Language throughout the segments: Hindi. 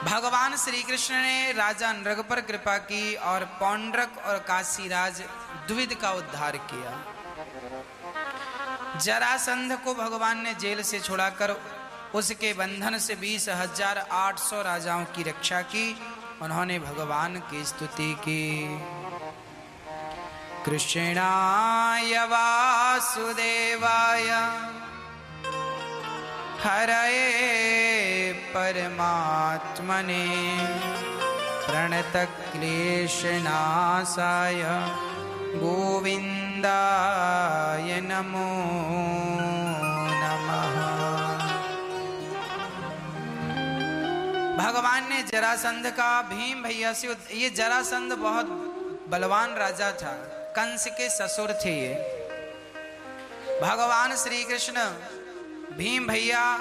भगवान श्री कृष्ण ने राजा नृग पर कृपा की और पौंड्रक और काशीराज द्विविद का उद्धार किया। जरासंध को भगवान ने जेल से छुड़ाकर उसके बंधन से 20,800 राजाओं की रक्षा की। उन्होंने भगवान की स्तुति की। कृष्णाय वासुदेवाय हरये परमात्मने प्रणतक्लेशनाशाय गोविंदाय नमो नमः। भगवान ने जरासंध का भीम भैया से ये जरासंध बहुत बलवान राजा था, कंस के ससुर थे ये। भगवान श्री कृष्ण भीम भैया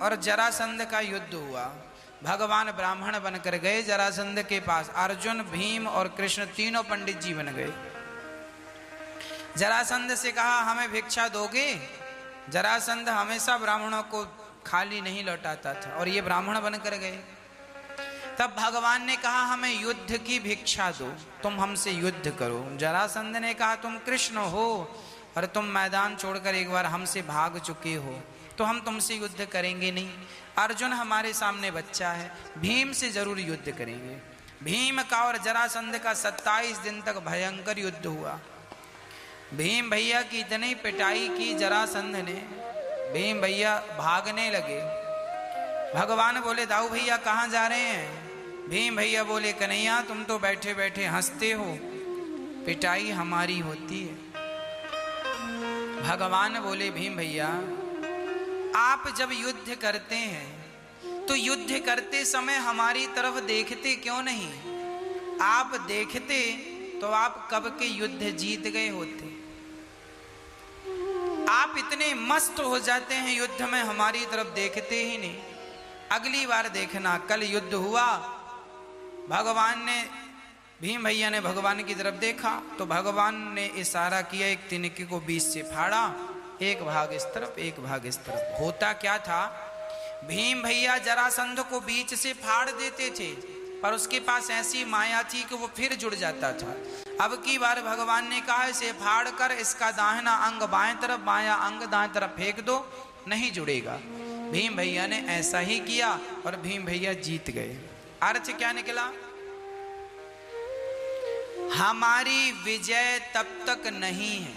और जरासंध का युद्ध हुआ। भगवान ब्राह्मण बनकर गए जरासंध के पास। अर्जुन, भीम और कृष्ण तीनों पंडित जी बन गए। जरासंध से कहा हमें भिक्षा दोगे? जरासंध हमेशा ब्राह्मणों को खाली नहीं लौटाता था और ये ब्राह्मण बनकर गए। तब भगवान ने कहा हमें युद्ध की भिक्षा दो, तुम हमसे युद्ध करो। जरासंध ने कहा तुम कृष्ण हो और तुम मैदान छोड़कर एक बार हमसे भाग चुके हो, तो हम तुमसे युद्ध करेंगे नहीं। अर्जुन हमारे सामने बच्चा है, भीम से जरूर युद्ध करेंगे। भीम का और जरासंध का 27 दिन तक भयंकर युद्ध हुआ। भीम भैया की इतनी पिटाई की जरासंध ने, भीम भैया भागने लगे। भगवान बोले दाऊ भैया कहाँ जा रहे हैं? भीम भैया बोले कन्हैया तुम तो बैठे बैठे हंसते हो, पिटाई हमारी होती है। भगवान बोले भीम भैया आप जब युद्ध करते हैं तो युद्ध करते समय हमारी तरफ देखते क्यों नहीं? आप देखते तो आप कब के युद्ध जीत गए होते। आप इतने मस्त हो जाते हैं युद्ध में, हमारी तरफ देखते ही नहीं। अगली बार देखना। कल युद्ध हुआ, भगवान ने, भीम भैया ने भगवान की तरफ देखा तो भगवान ने इशारा किया, एक तिनके को बीच से फाड़ा, एक भाग इस तरफ एक भाग इस तरफ। होता क्या था, भीम भैया जरासंध को बीच से फाड़ देते थे पर उसके पास ऐसी माया थी कि वो फिर जुड़ जाता था। अब की बार भगवान ने कहा इसे फाड़ कर इसका दाहिना अंग बाएं तरफ, बायां अंग दाएं तरफ फेंक दो, नहीं जुड़ेगा। भीम भैया ने ऐसा ही किया और भीम भैया जीत गए। अर्थ क्या निकला? हमारी विजय तब तक नहीं है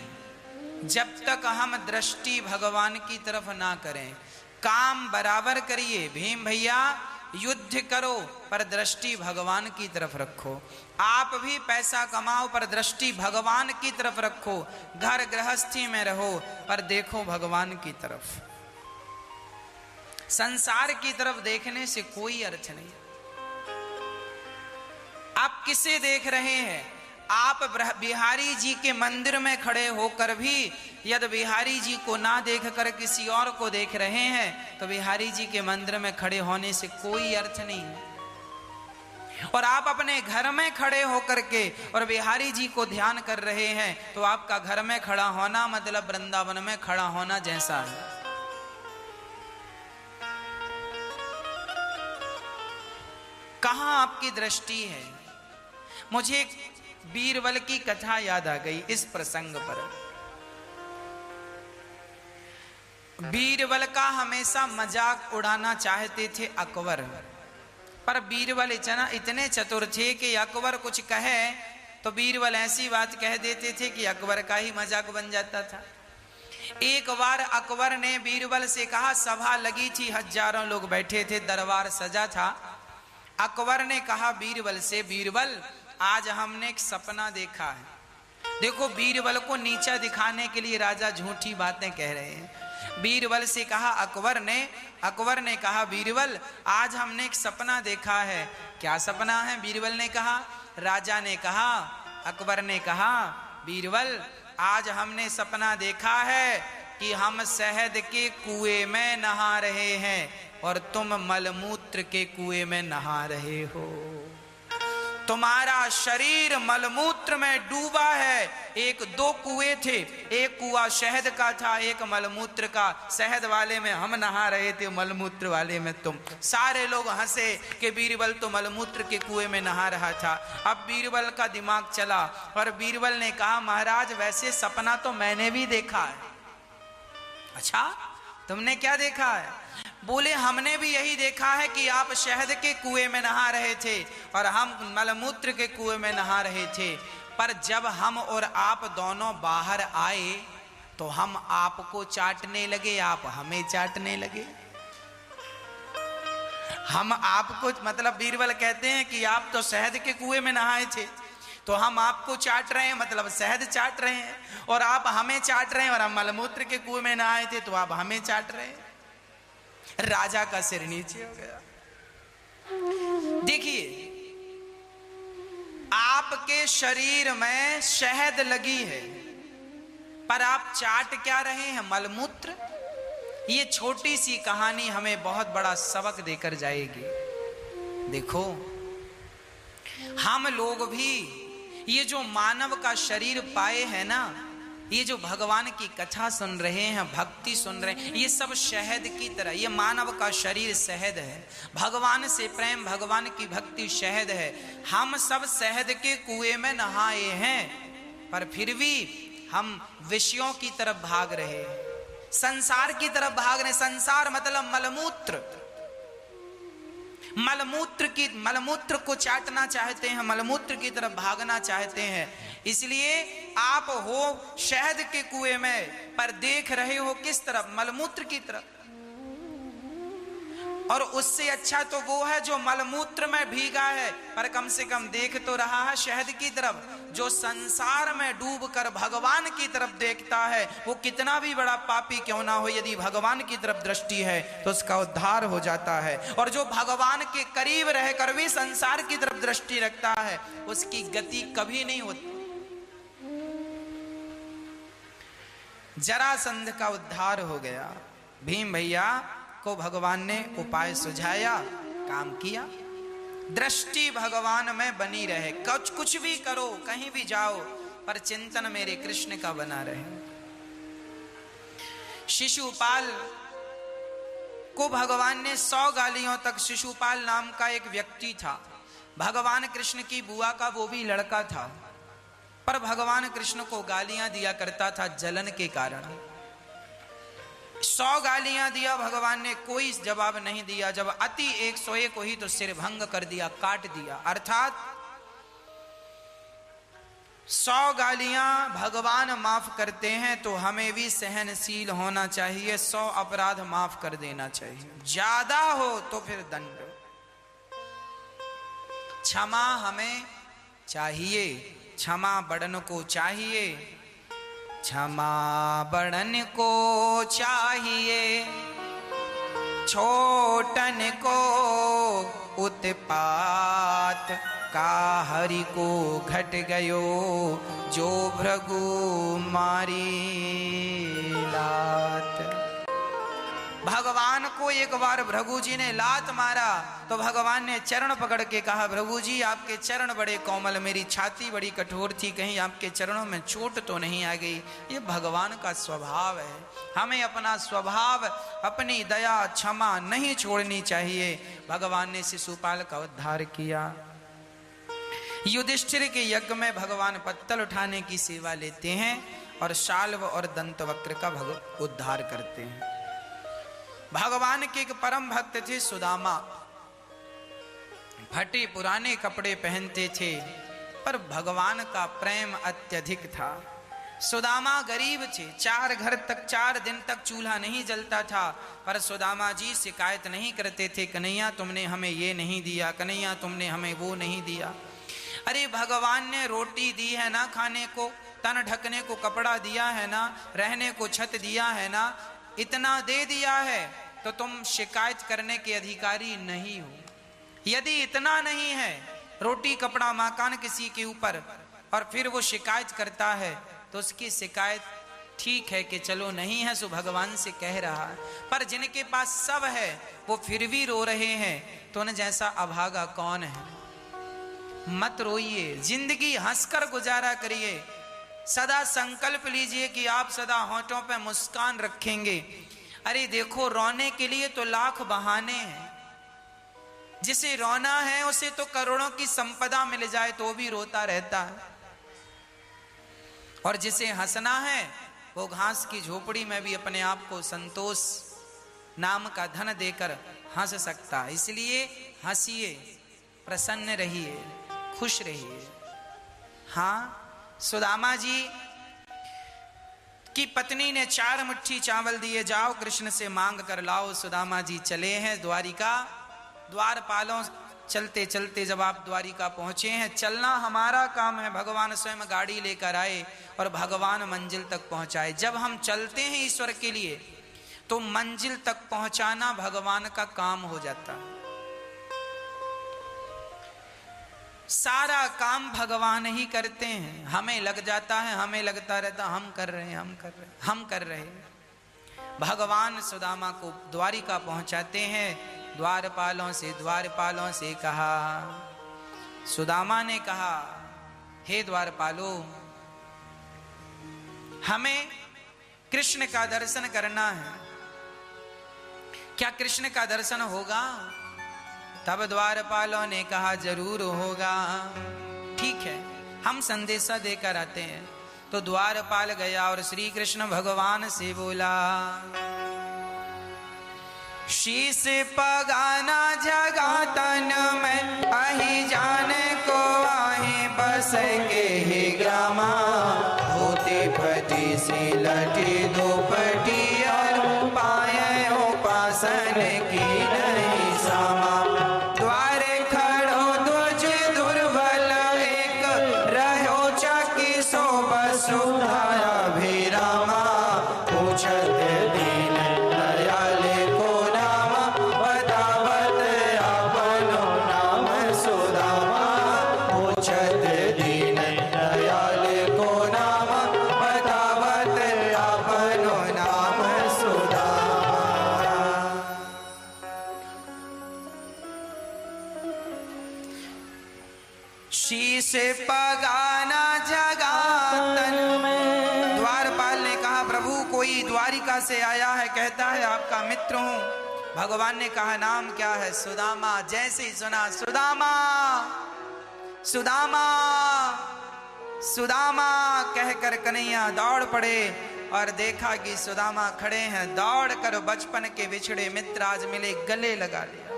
जब तक हम दृष्टि भगवान की तरफ ना करें। काम बराबर करिए, भीम भैया युद्ध करो पर दृष्टि भगवान की तरफ रखो। आप भी पैसा कमाओ पर दृष्टि भगवान की तरफ रखो। घर गृहस्थी में रहो पर देखो भगवान की तरफ। संसार की तरफ देखने से कोई अर्थ नहीं। आप किसे देख रहे हैं? आप बिहारी जी के मंदिर में खड़े होकर भी यदि बिहारी जी को ना देखकर किसी और को देख रहे हैं तो बिहारी जी के मंदिर में खड़े होने से कोई अर्थ नहीं। और आप अपने घर में खड़े होकर के और बिहारी जी को ध्यान कर रहे हैं तो आपका घर में खड़ा होना मतलब वृंदावन में खड़ा होना जैसा है। कहां आपकी दृष्टि है? मुझे बीरबल की कथा याद आ गई इस प्रसंग पर। बीरबल का हमेशा मजाक उड़ाना चाहते थे अकबर, पर बीरबल इतने चतुर थे कि अकबर कुछ कहे तो बीरबल ऐसी बात कह देते थे कि अकबर का ही मजाक बन जाता था। एक बार अकबर ने बीरबल से कहा, सभा लगी थी, हजारों लोग बैठे थे, दरबार सजा था। अकबर ने कहा बीरबल से, बीरबल आज हमने एक सपना देखा है। देखो बीरबल को नीचा दिखाने के लिए राजा झूठी बातें कह रहे हैं। बीरबल से कहा अकबर ने कहा बीरबल आज हमने एक सपना देखा है। क्या सपना है? बीरबल ने कहा। राजा ने कहा, अकबर ने कहा बीरबल आज हमने सपना देखा है कि हम शहद के कुएं में नहा रहे हैं और तुम मलमूत्र के कुएं में नहा रहे हो। तुम्हारा शरीर मलमूत्र में डूबा है। एक दो कुएं थे, एक कुआं शहद का था, एक मलमूत्र का। शहद वाले में हम नहा रहे थे, मलमूत्र वाले में तुम। सारे लोग हंसे कि बीरबल तो मलमूत्र के कुएं में नहा रहा था। अब बीरबल का दिमाग चला और बीरबल ने कहा, महाराज वैसे सपना तो मैंने भी देखा है। अच्छा, तुमने क्या देखा है? बोले, हमने भी यही देखा है कि आप शहद के कुएं में नहा रहे थे और हम मलमूत्र के कुएं में नहा रहे थे। पर जब हम और आप दोनों बाहर आए तो हम आपको चाटने लगे, आप हमें चाटने लगे। हम आपको, मतलब बीरबल कहते हैं कि आप तो शहद के कुएं में नहाए थे तो हम आपको चाट रहे हैं, मतलब शहद चाट रहे हैं, और आप हमें चाट रहे हैं, और हम मलमूत्र के कुएं में नहाए थे तो आप हमें चाट रहे हैं। राजा का सिर नीचे हो गया। देखिए, आपके शरीर में शहद लगी है पर आप चाट क्या रहे हैं? मलमूत्र। ये छोटी सी कहानी हमें बहुत बड़ा सबक देकर जाएगी। देखो, हम लोग भी ये जो मानव का शरीर पाए हैं ना, ये जो भगवान की कथा सुन रहे हैं, भक्ति सुन रहे हैं, ये सब शहद की तरह। ये मानव का शरीर शहद है, भगवान से प्रेम, भगवान की भक्ति शहद है। हम सब शहद के कुएं में नहाए हैं, पर फिर भी हम विषयों की तरफ भाग रहे हैं, संसार की तरफ भाग रहे। संसार मतलब मलमूत्र। मलमूत्र को चाटना चाहते हैं, मलमूत्र की तरफ भागना चाहते हैं। इसलिए आप हो शहद के कुएं में, पर देख रहे हो किस तरफ? मलमूत्र की तरफ। और उससे अच्छा तो वो है जो मलमूत्र में भीगा है, पर कम से कम देख तो रहा है शहद की तरफ। जो संसार में डूबकर भगवान की तरफ देखता है, वो कितना भी बड़ा पापी क्यों ना हो, यदि भगवान की तरफ दृष्टि है तो उसका उद्धार हो जाता है। और जो भगवान के करीब रहकर भी संसार की तरफ दृष्टि रखता है, उसकी गति कभी नहीं होती। जरासंध का उद्धार हो गया। भीम भैया को भगवान ने उपाय सुझाया, काम किया। दृष्टि भगवान में बनी रहे, कुछ भी करो, कहीं भी जाओ, पर चिंतन मेरे कृष्ण का बना रहे। शिशुपाल को भगवान ने 100 गालियों तक, शिशुपाल नाम का एक व्यक्ति था, भगवान कृष्ण की बुआ का वो भी लड़का था, पर भगवान कृष्ण को गालियां दिया करता था जलन के कारण। 100 गालियां दिया भगवान ने, कोई जवाब नहीं दिया। जब अति 101 हुई तो सिर भंग कर दिया, काट दिया। अर्थात 100 गालियां भगवान माफ करते हैं तो हमें भी सहनशील होना चाहिए, 100 अपराध माफ कर देना चाहिए। ज्यादा हो तो फिर दंड। क्षमा हमें चाहिए, क्षमा बड़न को चाहिए, क्षमा बड़न को चाहिए, छोटन को उत्पात का हरि को घट गयो, जो भृगु मारी लात। भगवान को एक बार भृगु जी ने लात मारा तो भगवान ने चरण पकड़ के कहा, भृगु जी आपके चरण बड़े कोमल, मेरी छाती बड़ी कठोर थी, कहीं आपके चरणों में चोट तो नहीं आ गई। ये भगवान का स्वभाव है, हमें अपना स्वभाव, अपनी दया, क्षमा नहीं छोड़नी चाहिए। भगवान ने शिशुपाल का उद्धार किया। युधिष्ठिर के यज्ञ में भगवान पत्तल उठाने की सेवा लेते हैं और शाल्व और दंतवक्र का उद्धार करते हैं। भगवान के एक परम भक्त थे सुदामा, फटे पुराने कपड़े पहनते थे, पर भगवान का प्रेम अत्यधिक था। सुदामा गरीब थे, 4 दिन तक चूल्हा नहीं जलता था, पर सुदामा जी शिकायत नहीं करते थे, कन्हैया तुमने हमें ये नहीं दिया, कन्हैया तुमने हमें वो नहीं दिया। अरे भगवान ने रोटी दी है ना खाने को, तन ढकने को कपड़ा दिया है ना, रहने को छत दिया है ना, इतना दे दिया है तो तुम शिकायत करने के अधिकारी नहीं हो। यदि इतना नहीं है, रोटी कपड़ा मकान किसी के ऊपर, और फिर वो शिकायत करता है तो उसकी शिकायत ठीक है कि चलो नहीं है, सो भगवान से कह रहा है। पर जिनके पास सब है वो फिर भी रो रहे हैं, तो उन जैसा अभागा कौन है। मत रोइए, जिंदगी हंसकर गुजारा करिए। सदा संकल्प लीजिए कि आप सदा होंठों पे मुस्कान रखेंगे। अरे देखो, रोने के लिए तो लाख बहाने हैं। जिसे रोना है उसे तो करोड़ों की संपदा मिल जाए तो भी रोता रहता है, और जिसे हंसना है वो घास की झोपड़ी में भी अपने आप को संतोष नाम का धन देकर हंस सकता है। इसलिए हंसिए, प्रसन्न रहिए, खुश रहिए। हाँ, सुदामा जी की पत्नी ने 4 मुट्ठी चावल दिए, जाओ कृष्ण से मांग कर लाओ। सुदामा जी चले हैं द्वारिका। द्वारपालों चलते चलते जब आप द्वारिका पहुंचे हैं, चलना हमारा काम है, भगवान स्वयं गाड़ी लेकर आए और भगवान मंजिल तक पहुंचाए। जब हम चलते हैं ईश्वर के लिए तो मंजिल तक पहुंचाना भगवान का काम हो जाता है। सारा काम भगवान ही करते हैं, हमें लग जाता है, हमें लगता रहता हम कर रहे हैं, हम कर रहे हैं। भगवान सुदामा को द्वारिका पहुंचाते हैं। द्वारपालों से कहा, सुदामा ने कहा, हे द्वारपालों, हमें कृष्ण का दर्शन करना है, क्या कृष्ण का दर्शन होगा? तब द्वारपालों ने कहा, जरूर होगा। ठीक है, हम संदेशा देकर आते हैं। तो द्वारपाल गया और श्री कृष्ण भगवान से बोला, शीश पगाना जगा तन में, अहि जाने को आहे बस के ही ग्रामा। धोती फटी सी लटी दोपटी, और पाए उपासन की नहीं सामा। द्वारे खड़ो ध्वज दुर्बल एक, रहो चाकी सो बसुधाया भी रामा। पूछत दीन दयाले को नाम, बतावत आपनो नाम सुदामा। पूछत दीन दयाले को नाम, बतावत आपनो नाम सुदामा। शीश पगाना जगा तन में। द्वारपाल ने कहा, प्रभु कोई द्वारिका से आया है, कहता है आपका मित्र हूं। भगवान ने कहा, नाम क्या है? सुदामा। जैसे ही सुना सुदामा सुदामा सुदामा कहकर कन्हैया दौड़ पड़े और देखा कि सुदामा खड़े हैं। दौड़ कर बचपन के बिछड़े मित्र आज मिले, गले लगा लिया।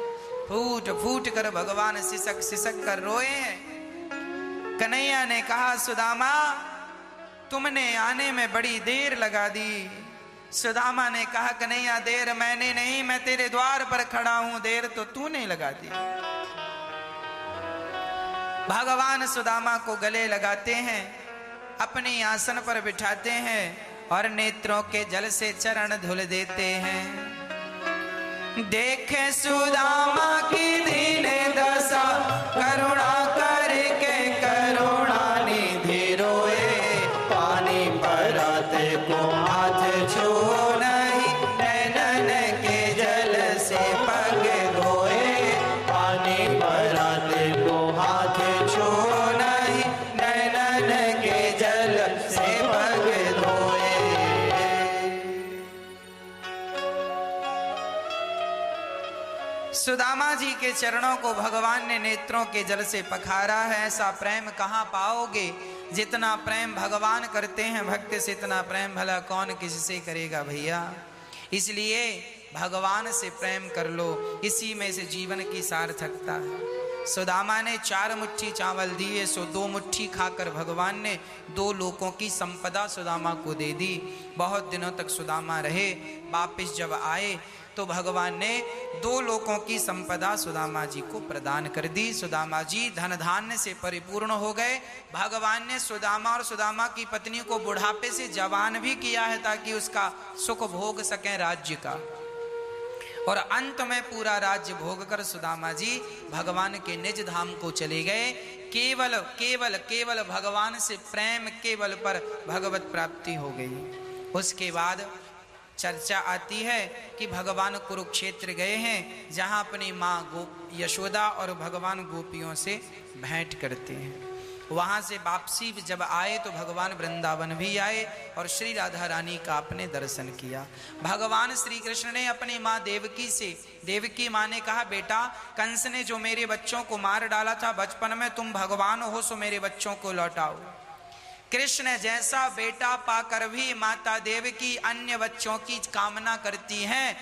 फूट फूट कर भगवान सिसक सिसक कर रोए हैं। कन्हैया ने कहा, सुदामा तुमने आने में बड़ी देर लगा दी। सुदामा ने कहा, कन्हैया देर मैंने नहीं, मैं तेरे द्वार पर खड़ा हूं, देर तो तूने लगा दी। भगवान सुदामा को गले लगाते हैं, अपने आसन पर बिठाते हैं और नेत्रों के जल से चरण धुल देते हैं। देखे सुदामा की दीन दशा, करुणा करके करुणा निधि रोए। पानी पराते को हाथ छू नहीं, नैनन के जल से पग धोए। पानी पराते को हाथ छू नहीं, नैनन के जल से पग धोए। सुदामा जी के चरणों को भगवान ने नेत्रों के जल से पखारा है। ऐसा प्रेम कहाँ पाओगे? जितना प्रेम भगवान करते हैं भक्त से, इतना प्रेम भला कौन किससे करेगा भैया। इसलिए भगवान से प्रेम कर लो, इसी में से जीवन की सार्थकता है। सुदामा ने 4 मुट्ठी चावल दिए, सो 2 मुट्ठी खाकर भगवान ने 2 लोकों की संपदा सुदामा को दे दी। बहुत दिनों तक सुदामा रहे। वापिस जब आए तो भगवान ने 2 लोकों की संपदा सुदामा जी को प्रदान कर दी। सुदामा जी धन धान्य से परिपूर्ण हो गए। भगवान ने सुदामा और सुदामा की पत्नी को बुढ़ापे से जवान भी किया है, ताकि उसका सुख भोग सकें राज्य का। और अंत में पूरा राज्य भोग कर सुदामा जी भगवान के निज धाम को चले गए। केवल केवल केवल भगवान से प्रेम केवल पर भगवत प्राप्ति हो गई। उसके बाद चर्चा आती है कि भगवान कुरुक्षेत्र गए हैं, जहां अपनी माँ यशोदा और भगवान गोपियों से भेंट करते हैं। वहां से वापसी जब आए तो भगवान वृंदावन भी आए और श्री राधा रानी का अपने दर्शन किया। भगवान श्री कृष्ण ने अपनी माँ देवकी से, देवकी माँ ने कहा, बेटा कंस ने जो मेरे बच्चों को मार डाला था बचपन में, तुम भगवान हो सो मेरे बच्चों को लौटाओ। कृष्ण जैसा बेटा पाकर भी माता देवकी अन्य बच्चों की कामना करती हैं,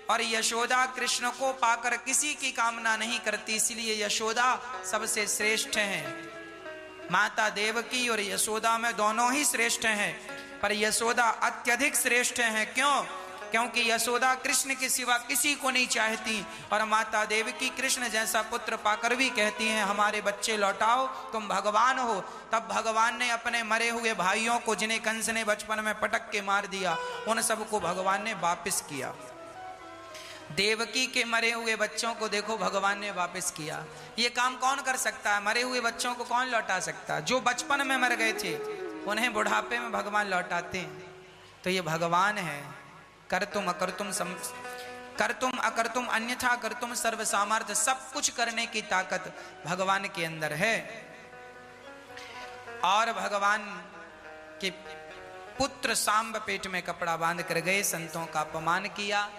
और यशोदा कृष्ण को पाकर किसी की कामना नहीं करती, इसलिए यशोदा सबसे श्रेष्ठ हैं। माता देवकी और यशोदा में दोनों ही श्रेष्ठ हैं, पर यशोदा अत्यधिक श्रेष्ठ हैं। क्यों? क्योंकि यशोदा कृष्ण के सिवा किसी को नहीं चाहती, और माता देवकी कृष्ण जैसा पुत्र पाकर भी कहती हैं हमारे बच्चे लौटाओ, तुम भगवान हो। तब भगवान ने अपने मरे हुए भाइयों को, जिन्हें कंस ने बचपन में पटक के मार दिया, उन सबको भगवान ने वापस किया। देवकी के मरे हुए बच्चों को देखो भगवान ने वापस किया। ये काम कौन कर सकता है? मरे हुए बच्चों को कौन लौटा सकता है? जो बचपन में मर गए थे उन्हें बुढ़ापे में भगवान लौटाते हैं। तो ये भगवान है। करतुम अकर्तुम अन्यथा कर्तुम सर्व सामर्थ्य, सब कुछ करने की ताकत भगवान के अंदर है। और भगवान के पुत्र सांब पेट में कपड़ा बांध कर गए, संतों का अपमान किया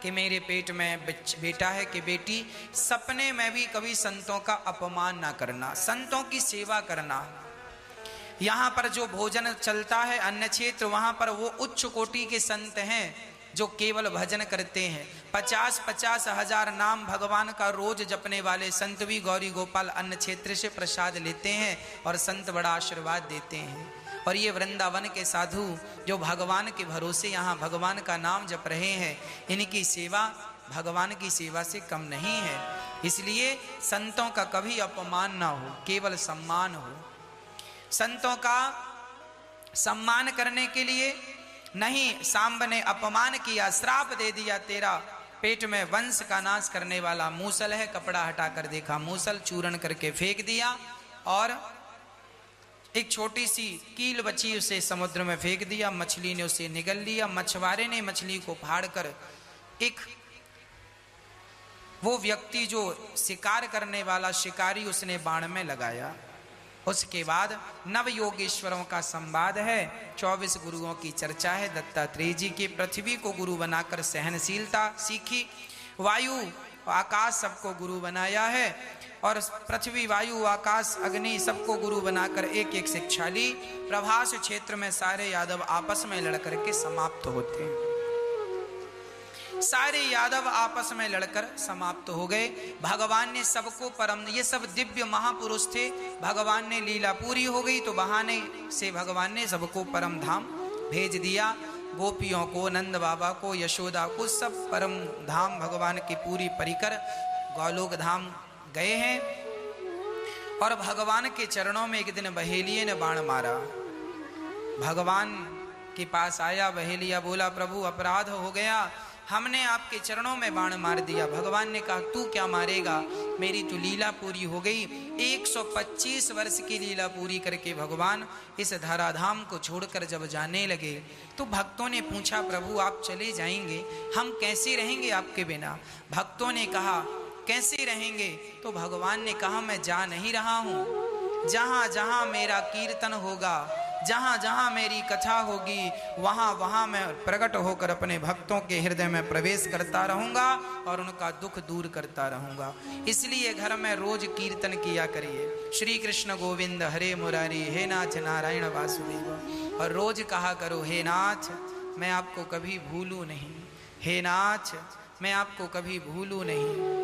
कि मेरे पेट में बेटा है कि बेटी। सपने में भी कभी संतों का अपमान ना करना, संतों की सेवा करना। यहाँ पर जो भोजन चलता है अन्न क्षेत्र, वहाँ पर वो उच्च कोटि के संत हैं जो केवल भजन करते हैं। 50-50 हजार नाम भगवान का रोज जपने वाले संत भी गौरी गोपाल अन्न क्षेत्र से प्रसाद लेते हैं और संत बड़ा आशीर्वाद देते हैं। और ये वृंदावन के साधु जो भगवान के भरोसे यहाँ भगवान का नाम जप रहे हैं, इनकी सेवा भगवान की सेवा से कम नहीं है। इसलिए संतों का कभी अपमान ना हो, केवल सम्मान हो। संतों का सम्मान करने के लिए नहीं, सांब ने अपमान किया, श्राप दे दिया, तेरा पेट में वंश का नाश करने वाला मूसल है। कपड़ा हटाकर देखा, मूसल चूर्ण करके फेंक दिया, और एक छोटी सी कील बची, उसे समुद्र में फेंक दिया। मछली ने उसे निगल लिया। मछुआरे ने मछली को फाड़कर एक वो व्यक्ति जो शिकार करने वाला शिकारी, उसने बाण में लगाया। उसके बाद नव योगेश्वरों का संवाद है, 24 गुरुओं की चर्चा है। दत्तात्रेय जी की पृथ्वी को गुरु बनाकर सहनशीलता सीखी, वायु आकाश सबको गुरु बनाया है, और पृथ्वी वायु आकाश अग्नि सबको गुरु बनाकर एक एक शिक्षा ली। प्रभास क्षेत्र में सारे यादव आपस में लड़कर के समाप्त होते हैं। सारे यादव आपस में लड़कर समाप्त हो गए। भगवान ने सबको परम, ये सब दिव्य महापुरुष थे। भगवान ने लीला पूरी हो गई तो बहाने से भगवान ने सबको परम धाम भेज दिया। गोपियों को, नंद बाबा को, यशोदा को, सब परम धाम भगवान की पूरी परिकर गौलोक धाम गए हैं। और भगवान के चरणों में एक दिन बहेलिये ने बाण मारा। भगवान के पास आया बहेलिया, बोला प्रभु अपराध हो गया, हमने आपके चरणों में बाण मार दिया। भगवान ने कहा तू क्या मारेगा, मेरी तो लीला पूरी हो गई। 125 वर्ष की लीला पूरी करके भगवान इस धराधाम को छोड़कर जब जाने लगे तो भक्तों ने पूछा प्रभु आप चले जाएंगे, हम कैसे रहेंगे आपके बिना? भक्तों ने कहा कैसे रहेंगे? तो भगवान ने कहा मैं जा नहीं रहा हूँ, जहाँ जहाँ मेरा कीर्तन होगा, जहाँ जहाँ मेरी कथा होगी, वहाँ वहाँ मैं प्रकट होकर अपने भक्तों के हृदय में प्रवेश करता रहूँगा और उनका दुख दूर करता रहूँगा। इसलिए घर में रोज कीर्तन किया करिए, श्री कृष्ण गोविंद हरे मुरारी, हे नाथ नारायण वासुदेव। और रोज कहा करो हे नाथ मैं आपको कभी भूलूँ नहीं, हे नाथ मैं आपको कभी भूलूँ नहीं।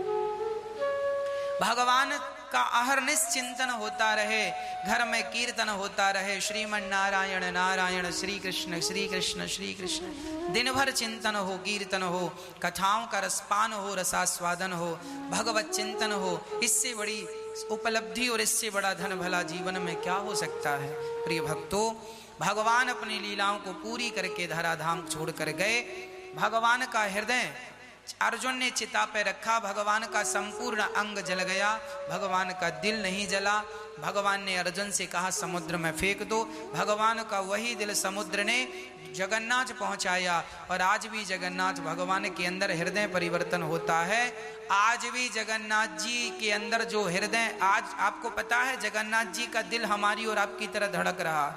भगवान का अहरनिश चिंतन होता रहे, घर में कीर्तन होता रहे, श्रीमन नारायण नारायण, श्री कृष्ण श्री कृष्ण श्री कृष्ण। दिन भर चिंतन हो, कीर्तन हो, कथाओं का रसपान हो, रसास्वादन हो, भगवत चिंतन हो। इससे बड़ी उपलब्धि और इससे बड़ा धन भला जीवन में क्या हो सकता है? प्रिय भक्तों, भगवान अपनी लीलाओं को पूरी करके धराधाम छोड़ कर गए। भगवान का हृदय अर्जुन ने चिता पे रखा, भगवान का संपूर्ण अंग जल गया, भगवान का दिल नहीं जला। भगवान ने अर्जुन से कहा समुद्र में फेंक दो। भगवान का वही दिल समुद्र ने जगन्नाथ पहुंचाया। और आज भी जगन्नाथ भगवान के अंदर हृदय परिवर्तन होता है। आज भी जगन्नाथ जी के अंदर जो हृदय, आज आपको पता है जगन्नाथ जी का दिल हमारी और आपकी तरह धड़क रहा।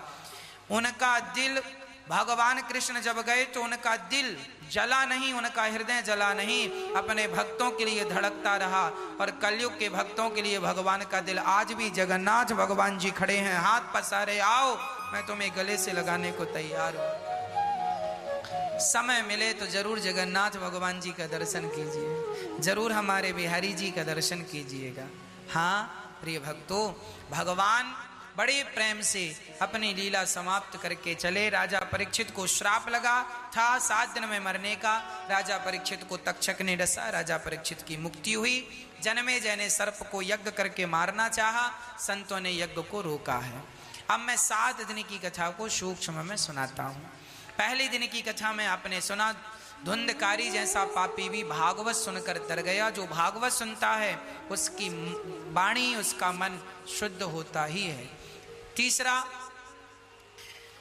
उनका दिल, भगवान कृष्ण जब गए तो उनका दिल जला नहीं, उनका हृदय जला नहीं, अपने भक्तों के लिए धड़कता रहा। और कलयुग के भक्तों के लिए भगवान का दिल, आज भी जगन्नाथ भगवान जी खड़े हैं, हाथ पसारे, आओ मैं तुम्हें गले से लगाने को तैयार हूं। समय मिले तो जरूर जगन्नाथ भगवान जी का दर्शन कीजिए, जरूर हमारे बिहारी जी का दर्शन कीजिएगा। हाँ प्रिय भक्तों, भगवान बड़े प्रेम से अपनी लीला समाप्त करके चले। राजा परीक्षित को श्राप लगा था 7 दिन में मरने का। राजा परीक्षित को तक्षक ने डसा, राजा परीक्षित की मुक्ति हुई। जन्मेजय ने सर्प को यज्ञ करके मारना चाहा, संतों ने यज्ञ को रोका है। अब मैं 7 दिन की कथा को सूक्ष्म में सुनाता हूँ। पहले दिन की कथा में आपने सुना, धुंधकारी जैसा पापी भी भागवत सुनकर तर गया। जो भागवत सुनता है उसकी वाणी, उसका मन शुद्ध होता ही है। तीसरा,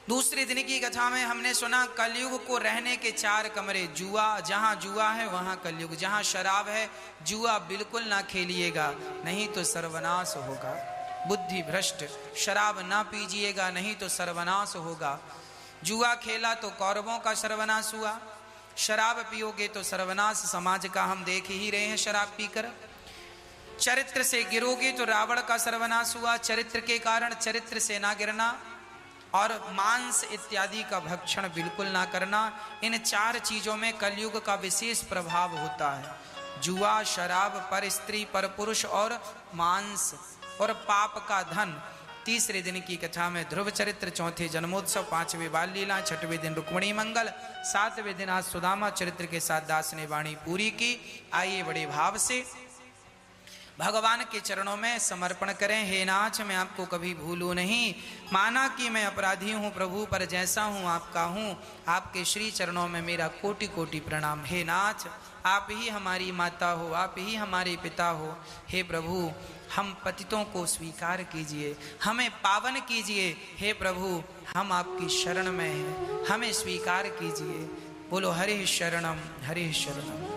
दूसरे दिन की कथा में हमने सुना कलयुग को रहने के 4 कमरे। जुआ, जहां जुआ है वहां कलयुग, जहां शराब है जुआ बिल्कुल ना खेलिएगा, नहीं तो सर्वनाश होगा। बुद्धि भ्रष्ट, शराब ना पीजिएगा, नहीं तो सर्वनाश होगा। जुआ खेला तो कौरवों का सर्वनाश हुआ, शराब पियोगे तो सर्वनाश समाज का हम देख ही रहे हैं शराब पीकर। चरित्र से गिरोगे तो रावण का सर्वनाश हुआ, चरित्र के कारण चरित्र से ना गिरना। और मांस इत्यादि का भक्षण बिल्कुल ना करना। इन 4 चीजों में कलयुग का विशेष प्रभाव होता है। जुआ, शराब, पर स्त्री, पर पुरुष और मांस और पाप का धन। तीसरे दिन की कथा में ध्रुव चरित्र, चौथे जन्मोत्सव, 5वें बाल लीला, 6वें दिन रुक्मिणी मंगल, 7वें दिन आज सुदामा चरित्र के साथ दास ने वाणी पूरी की। आइए बड़े भाव से भगवान के चरणों में समर्पण करें। हे नाथ, मैं आपको कभी भूलूं नहीं, माना कि मैं अपराधी हूँ प्रभु, पर जैसा हूँ आपका हूँ। आपके श्री चरणों में मेरा कोटि कोटि प्रणाम। हे नाथ, आप ही हमारी माता हो, आप ही हमारे पिता हो। हे प्रभु, हम पतितों को स्वीकार कीजिए, हमें पावन कीजिए। हे प्रभु, हम आपकी शरण में हैं, हमें स्वीकार कीजिए। बोलो हरि शरणम, हरि शरणम।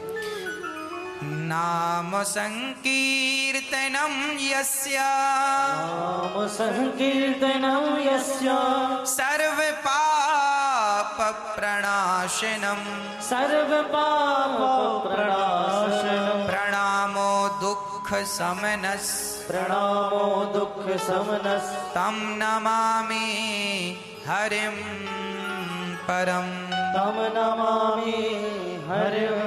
नाम संकीर्तनम यस्य, नाम संकीर्तनम यस्य, सर्व पाप प्रणाशनम, सर्व पाप प्रणाशनम, प्रणामो दुख समनस, प्रणामो दुख समनस, तम नमामि हरिम परम, तम नमामि हरिम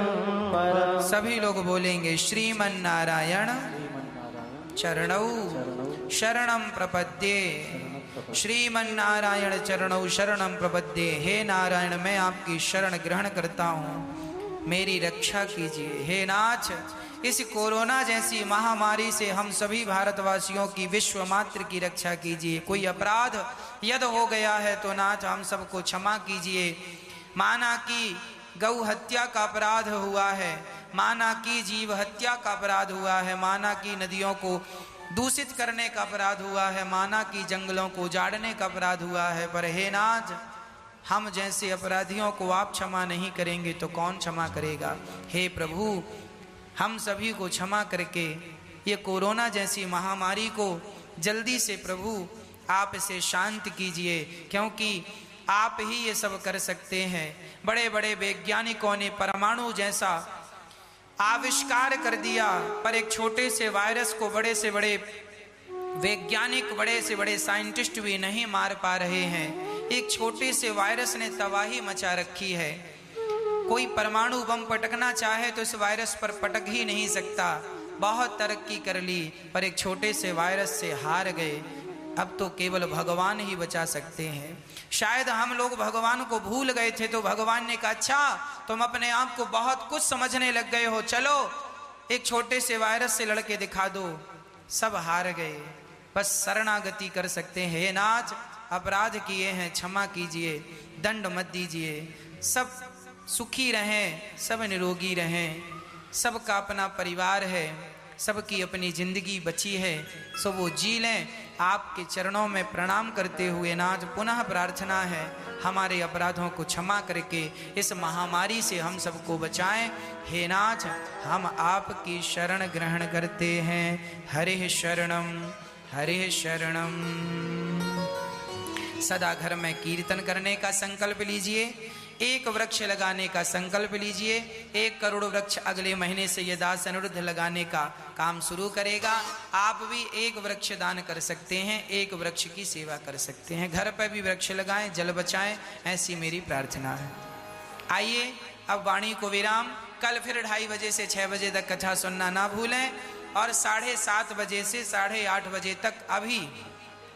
परम। सभी लोग बोलेंगे श्रीमन नारायण चरणौ शरणम प्रपद्ये, श्रीमन नारायण चरणौ शरणम प्रपद्ये। हे नारायण, मैं आपकी शरण ग्रहण करता हूँ, मेरी रक्षा कीजिए। हे नाथ, इस कोरोना जैसी महामारी से हम सभी भारतवासियों की, विश्व मात्र की रक्षा कीजिए। कोई अपराध यदि हो गया है तो नाथ हम सबको क्षमा कीजिए। माना कि गौ हत्या का अपराध हुआ है, माना कि जीव हत्या का अपराध हुआ है, माना कि नदियों को दूषित करने का अपराध हुआ है, माना कि जंगलों को उजाड़ने का अपराध हुआ है। पर हे नाथ, हम जैसे अपराधियों को आप क्षमा नहीं करेंगे तो कौन क्षमा करेगा। हे प्रभु, हम सभी को क्षमा करके ये कोरोना जैसी महामारी को जल्दी से प्रभु आप इसे शांत कीजिए, क्योंकि आप ही ये सब कर सकते हैं। बड़े बड़े वैज्ञानिकों ने परमाणु जैसा आविष्कार कर दिया, पर एक छोटे से वायरस को बड़े से बड़े वैज्ञानिक, बड़े से बड़े साइंटिस्ट भी नहीं मार पा रहे हैं। एक छोटे से वायरस ने तबाही मचा रखी है। कोई परमाणु बम पटकना चाहे तो इस वायरस पर पटक ही नहीं सकता। बहुत तरक्की कर ली, पर एक छोटे से वायरस से हार गए। अब तो केवल भगवान ही बचा सकते हैं। शायद हम लोग भगवान को भूल गए थे, तो भगवान ने कहा अच्छा तुम अपने आप को बहुत कुछ समझने लग गए हो, चलो एक छोटे से वायरस से लड़के दिखा दो। सब हार गए, बस शरणागति कर सकते हैं। हे नाथ, अपराध किए हैं, क्षमा कीजिए, दंड मत दीजिए। सब सुखी रहें, सब निरोगी रहें। सबका अपना परिवार है, सबकी अपनी जिंदगी बची है, सो वो जी लें। आपके चरणों में प्रणाम करते हुए नाथ पुनः प्रार्थना है हमारे अपराधों को क्षमा करके इस महामारी से हम सबको बचाएं। हे नाथ, हम आपकी शरण ग्रहण करते हैं। हरे शरणम हरे शरणम। सदा घर में कीर्तन करने का संकल्प लीजिए, एक वृक्ष लगाने का संकल्प लीजिए। 1 करोड़ वृक्ष अगले महीने से ये दास अनिरुद्ध लगाने का काम शुरू करेगा। आप भी 1 वृक्ष दान कर सकते हैं, 1 वृक्ष की सेवा कर सकते हैं। घर पर भी वृक्ष लगाएं, जल बचाएं, ऐसी मेरी प्रार्थना है। आइए अब वाणी को विराम। कल फिर 2:30 बजे से 6 बजे तक कथा सुनना ना भूलें, और 7:30 बजे से 8:30 बजे तक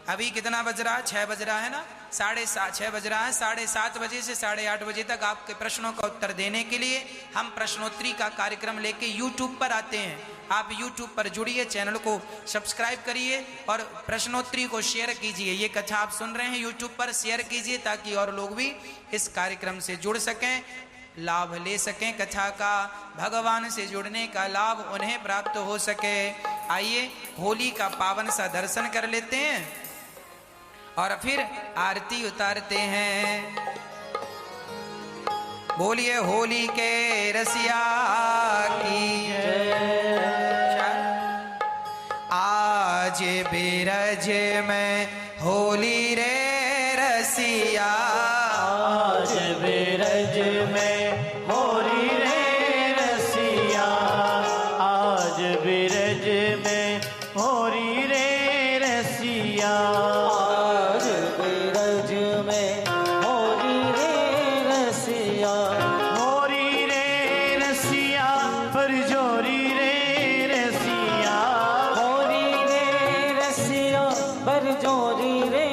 अभी कितना बज रहा है? 6 बज रहा है ना, 6:30 बज रहा है। 7:30 बजे से 8:30 बजे तक आपके प्रश्नों का उत्तर देने के लिए हम प्रश्नोत्तरी का कार्यक्रम लेके YouTube पर आते हैं। आप YouTube पर जुड़िए, चैनल को सब्सक्राइब करिए और प्रश्नोत्तरी को शेयर कीजिए। ये कथा आप सुन रहे हैं YouTube पर, शेयर कीजिए ताकि और लोग भी इस कार्यक्रम से जुड़ सकें, लाभ ले सकें कथा का, भगवान से जुड़ने का लाभ उन्हें प्राप्त हो सके। आइए होली का पावन सा दर्शन कर लेते हैं और फिर आरती उतारते हैं। बोलिए होली के रसिया की आज बिरज में होली रे रसिया, आज बिरज में होली रे रसिया, आज बिरज में होली रे रसिया, आज बिरज में होली रे रसिया, होली रे रसिया परजोरी रे रसिया, होली रे रसिया परजोरी रे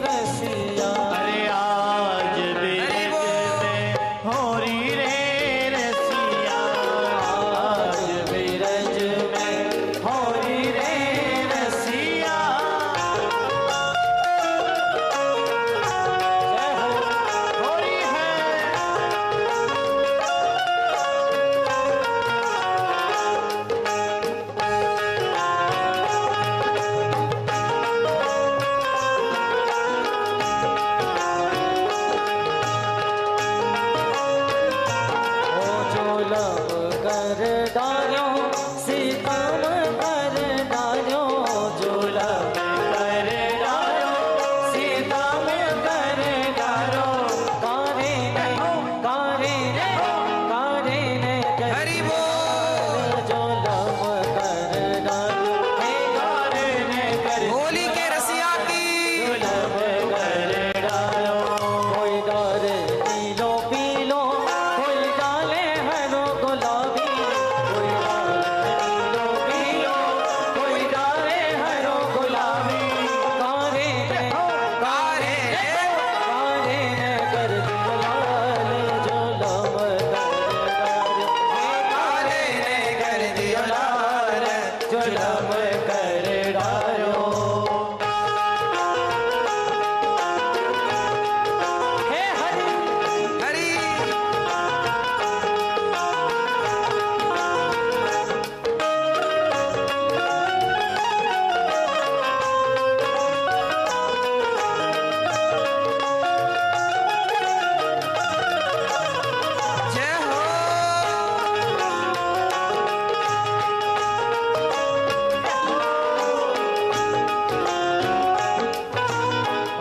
रसिया। अरे आज बिरज में होली रे रसिया, आज बिरज में होली रे रसिया। जय हो होली है। ओ जो लब कर डालो सीतम कर डालो, जो लब कर डालो सीतम कर डालो, कारे ने हरि बोल। जो लब कर डालो हे कारे ने कर होली के रसिया की लब कर डालो। कोई डाले नीलो पीलो, कोई डाले हरो गुलाबी, कोई डाले नीलो पीलो, कोई डाले हरो गुलाबी। कारे ने कर दियो लाल, जो लब कर डालो, जो लब कर डालो। हे हरि हरि जय हो।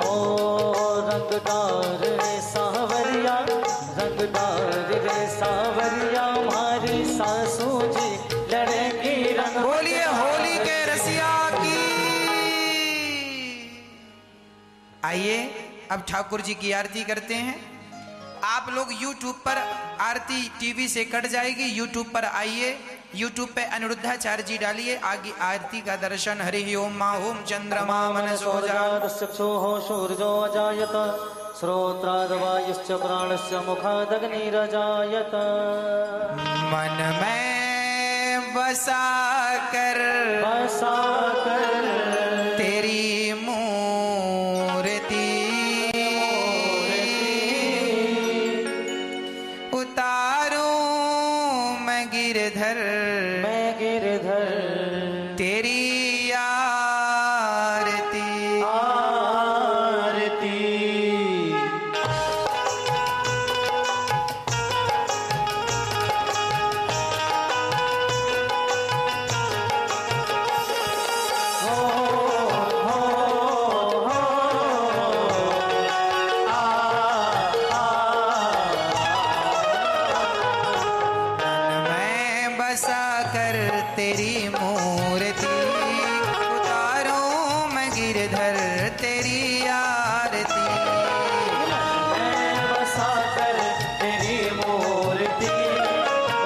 ओ रंगदार रे सावरिया, रंगदार रे सावरिया, हमारी सासू जी लड़ेगी रंग। बोलिए होली के रसिया की। आइए अब ठाकुर जी की आरती करते हैं। आप लोग YouTube पर आरती टीवी से कट जाएगी, YouTube पर आइए, YouTube पे अनिरुद्धाचार्य जी डालिए, आगे आरती का दर्शन। हरि ओम मा ओम चंद्रमा मनसो जात चक्षुः सूर्यो अजायत, श्रोत्राद्वायुश्च प्राणस्य मुखादग्निरजायत। मन में बसा कर बसा कर तेरी मूर्ति उतारूं मैं गिरधर तेरी आरती आरती। तेरी मूर्ति उतारूं मैं गिरधर तेरी आरती। मैं बसा कर तेरी मूर्ति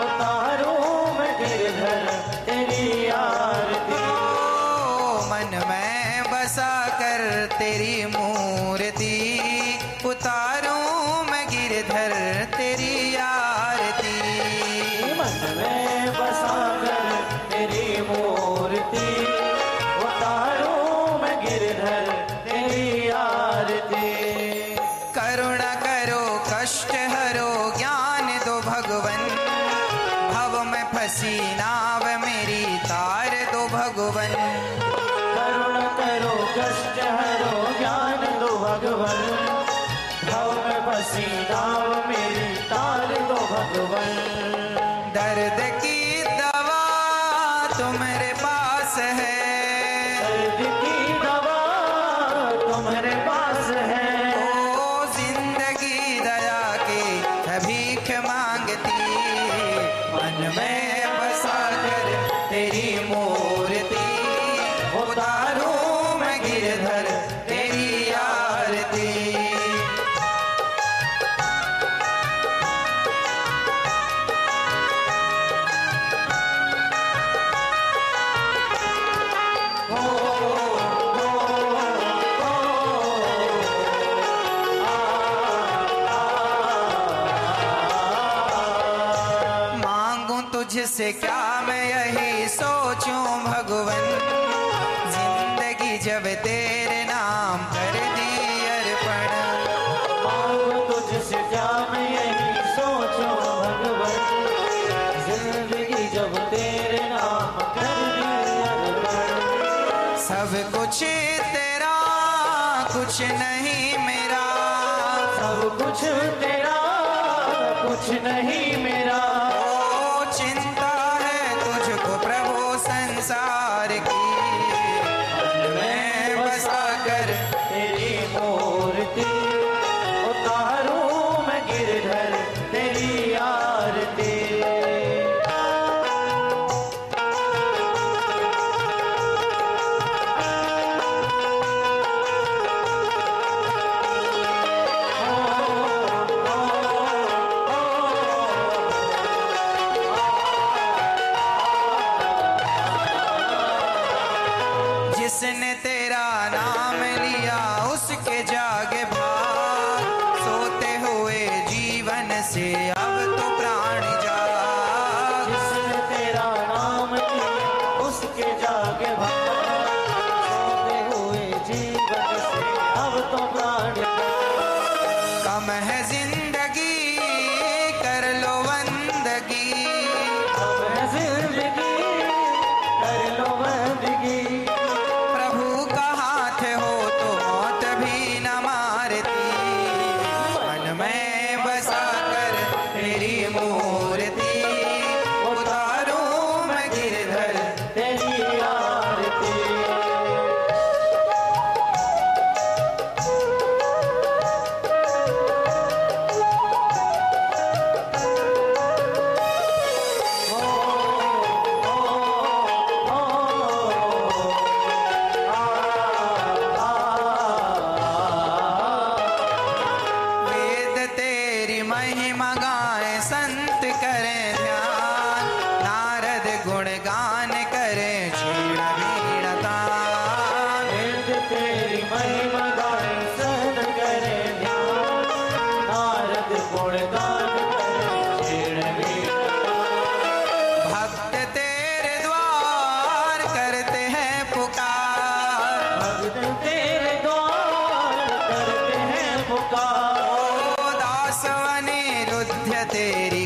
उतारूं मैं गिरधर तेरी आरती। मन में बसा कर तेरी मूर्ति उतारूं मैं गिरधर तेरी आरती। मन में बसा कर तेरी मूर्ति उतारूं मैं गिरधर तेरी आरती। करुणा करो कष्ट हरो ज्ञान दो भगवन, भव में फंसी नाव मेरी तार दो भगवन। करुणा करो कष्ट हरो ज्ञान दो भगवन, भव में फंसी नाव मेरी तार दो भगवन। दर्द की दवा तुम्हारे पास है, दर्द की दवा तुम्हारे पास है। ओ जिंदगी दया के भीख मांगती। मन में बसा कर तेरी मूर्ति उतारूं मैं गिरधर तेरी आरती। तुझसे क्या मैं यही सोचूं भगवन, जिंदगी जब तेरे नाम कर दी अर्पण। तुझसे क्या मैं यही सोचूं भगवन, जिंदगी जब तेरे नाम कर दी अर्पण। सब कुछ तेरा कुछ नहीं मेरा, सब कुछ तेरा कुछ नहीं मेरा। चिंता है तुझको प्रभु संसार की। मैं बसा कर तेरी मूर्ति उतारूं मैं गिरधर तेरी आरती। जिसने तेरा नाम लिया उसके जागे भाग, सोते हुए जीवन से अब तो प्राण जाग। जिसने तेरा नाम लिया उसके जागे भाग, सोते हुए जीवन से अब तो प्राण जाग। कम है जिंदगी कर लो बंदगी, कम है जिंदगी कर लो बंदगी। मूर्ति उतारूं मैं गिरधर तेरी आरती। वेद तेरी महिमा गाए संत करें ध्यान, नारद गुणगान करें क्षीण वीण तान। वेद तेरी महिमा गाए संत करें ध्यान, नारद गुणगान करें क्षीण वीण तान। भक्त तेरे द्वार करते हैं पुकार, भक्त तेरे द्वार करते हैं पुकार। ओ दास अनिरुद्ध तेरी